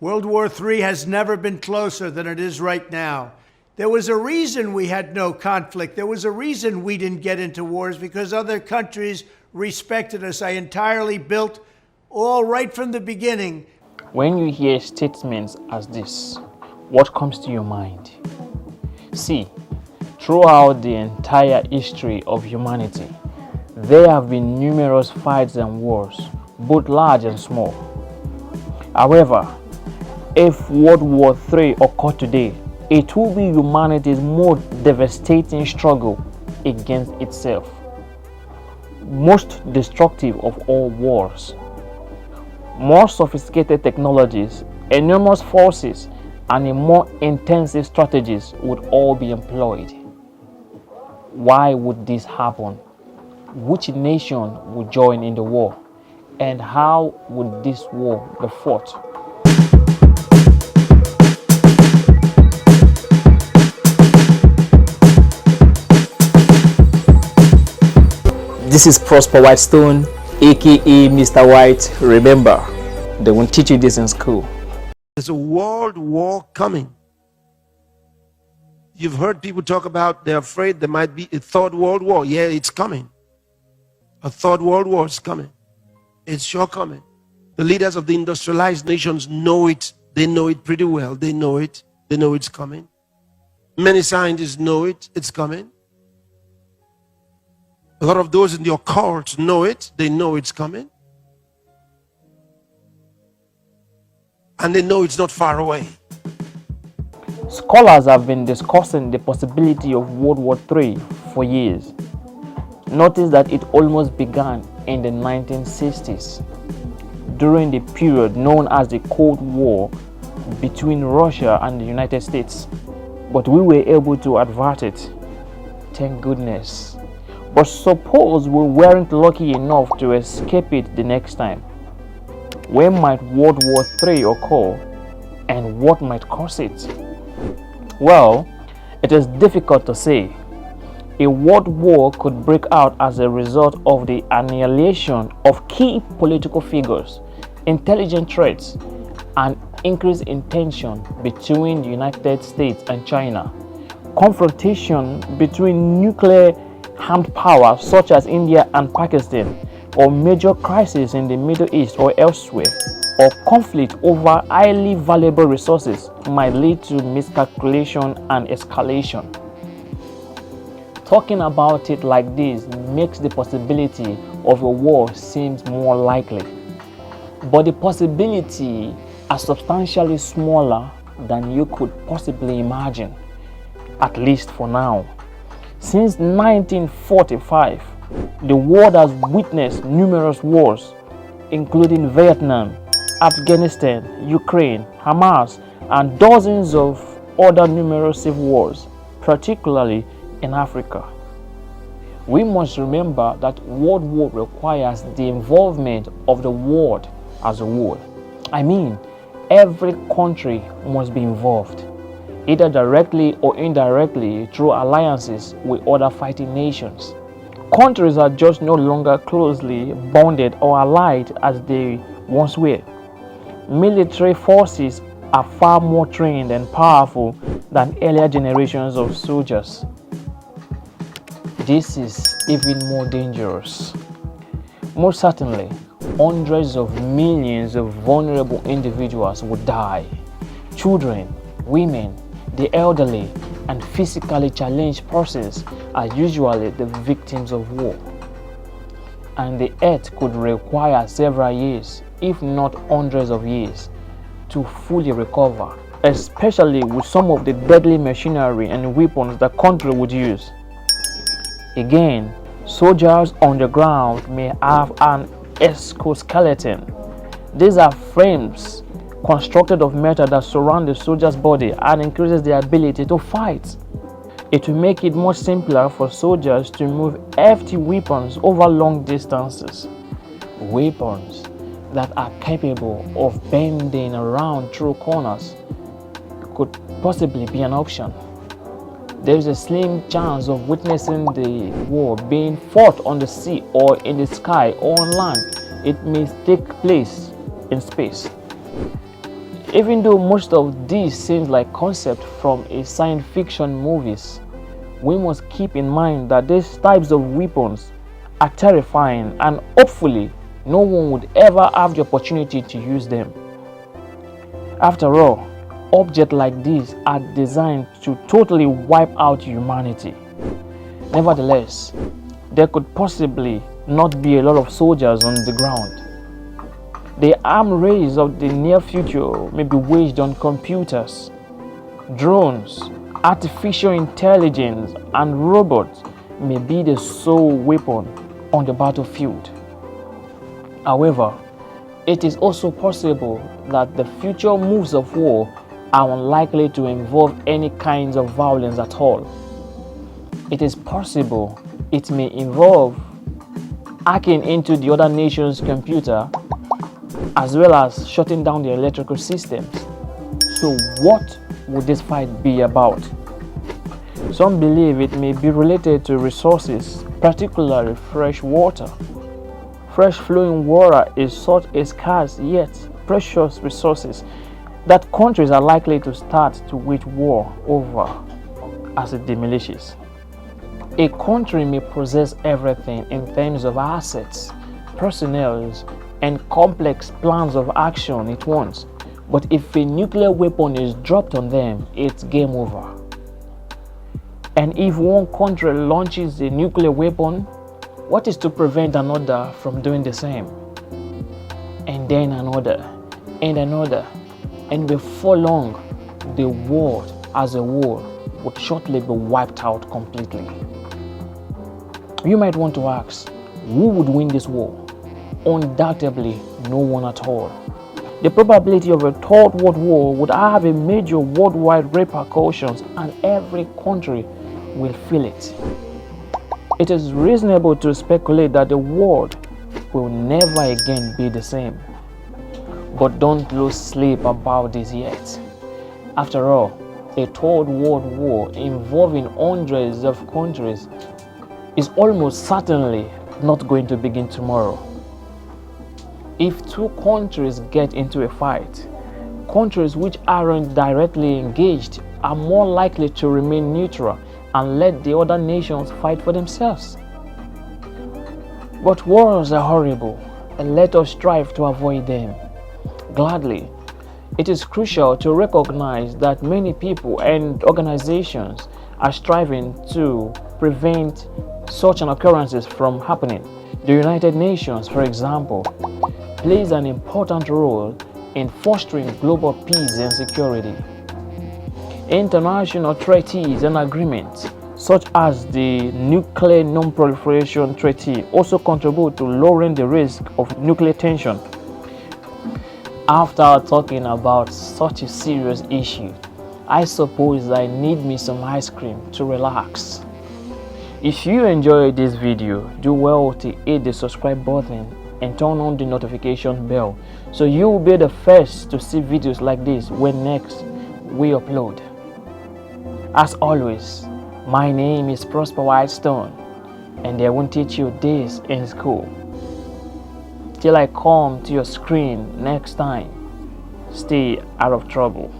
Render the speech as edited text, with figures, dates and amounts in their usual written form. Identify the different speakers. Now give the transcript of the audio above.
Speaker 1: World War III has never been closer than it is right now. There was a reason we had no conflict. There was a reason we didn't get into wars, because other countries respected us. I entirely built all right from the beginning.
Speaker 2: When you hear statements as this, what comes to your mind? See, throughout the entire history of humanity, there have been numerous fights and wars, both large and small. However, if World War III occurred today, it will be humanity's most devastating struggle against itself, most destructive of all wars. More sophisticated technologies, enormous forces, and more intensive strategies would all be employed. Why would this happen? Which nation would join in the war? And how would this war be fought? This is Prosper Whitestone, aka Mr. White. Remember, they won't teach you this in school.
Speaker 3: There's a world war coming. You've heard people talk about they're afraid there might be a third world war. Yeah, it's coming. A third world war is coming. It's sure coming. The leaders of the industrialized nations know it. They know it pretty well. They know it. They know it's coming. Many scientists know it. It's coming. A lot of those in the occult know it. They know it's coming. And they know it's not far away.
Speaker 2: Scholars have been discussing the possibility of World War III for years. Notice that it almost began in the 1960s, during the period known as the Cold War between Russia and the United States. But we were able to avert it. Thank goodness. But suppose we weren't lucky enough to escape it the next time. When might World War III occur, and what might cause it? Well, it is difficult to say. A world war could break out as a result of the annihilation of key political figures, intelligent threats, and increase in tension between the United States and China. Confrontation between nuclear armed powers such as India and Pakistan, or major crisis in the Middle East or elsewhere, or conflict over highly valuable resources might lead to miscalculation and escalation. Talking about it like this makes the possibility of a war seem more likely. But the possibility are substantially smaller than you could possibly imagine, at least for now. Since 1945, the world has witnessed numerous wars, including Vietnam, Afghanistan, Ukraine, Hamas, and dozens of other numerous civil wars, particularly in Africa. We must remember that world war requires the involvement of the world as a whole. I mean, every country must be involved, either directly or indirectly through alliances with other fighting nations. Countries are just no longer closely bonded or allied as they once were. Military forces are far more trained and powerful than earlier generations of soldiers. This is even more dangerous. Most certainly, hundreds of millions of vulnerable individuals would die. Children, women, the elderly, and physically challenged persons are usually the victims of war. And the earth could require several years, if not hundreds of years, to fully recover, especially with some of the deadly machinery and weapons the country would use. Again, soldiers on the ground may have an exoskeleton. These are frames constructed of metal that surround the soldier's body and increases their ability to fight. It will make it much simpler for soldiers to move hefty weapons over long distances. Weapons that are capable of bending around through corners could possibly be an option. There is a slim chance of witnessing the war being fought on the sea or in the sky or on land. It may take place in space. Even though most of this seems like concept from a science fiction movies, we must keep in mind that these types of weapons are terrifying, and hopefully no one would ever have the opportunity to use them. After all, objects like these are designed to totally wipe out humanity. Nevertheless, there could possibly not be a lot of soldiers on the ground. The armed race of the near future may be waged on computers, drones, artificial intelligence, and robots may be the sole weapon on the battlefield. However, it is also possible that the future moves of war are unlikely to involve any kinds of violence at all. It is possible it may involve hacking into the other nation's computer, as well as shutting down the electrical systems. So what would this fight be about? Some believe it may be related to resources, particularly fresh water. Fresh flowing water is such a scarce yet precious resources that countries are likely to start to wage war over as it diminishes. A country may possess everything in terms of assets, personnel, and complex plans of action it wants, but if a nuclear weapon is dropped on them, it's game over. And if one country launches a nuclear weapon, what is to prevent another from doing the same? And then another, and another, and before long, the world as a whole would shortly be wiped out completely. You might want to ask, who would win this war? Undoubtedly, no one at all. The probability of a third world war would have a major worldwide repercussions, and every country will feel it. It is reasonable to speculate that the world will never again be the same. But don't lose sleep about this yet. After all, a third world war involving hundreds of countries is almost certainly not going to begin tomorrow. If two countries get into a fight, countries which aren't directly engaged are more likely to remain neutral and let the other nations fight for themselves. But wars are horrible, and let us strive to avoid them. Gladly, it is crucial to recognize that many people and organizations are striving to prevent such an occurrences from happening. The United Nations, for example, plays an important role in fostering global peace and security. International treaties and agreements, such as the Nuclear Non-Proliferation Treaty, also contribute to lowering the risk of nuclear tension. After talking about such a serious issue, I suppose I need me some ice cream to relax. If you enjoyed this video, do well to hit the subscribe button and turn on the notification bell so you will be the first to see videos like this when next we upload. As always, my name is Prosper Whitestone, and they won't teach you this in school. Till I come to your screen next time, stay out of trouble.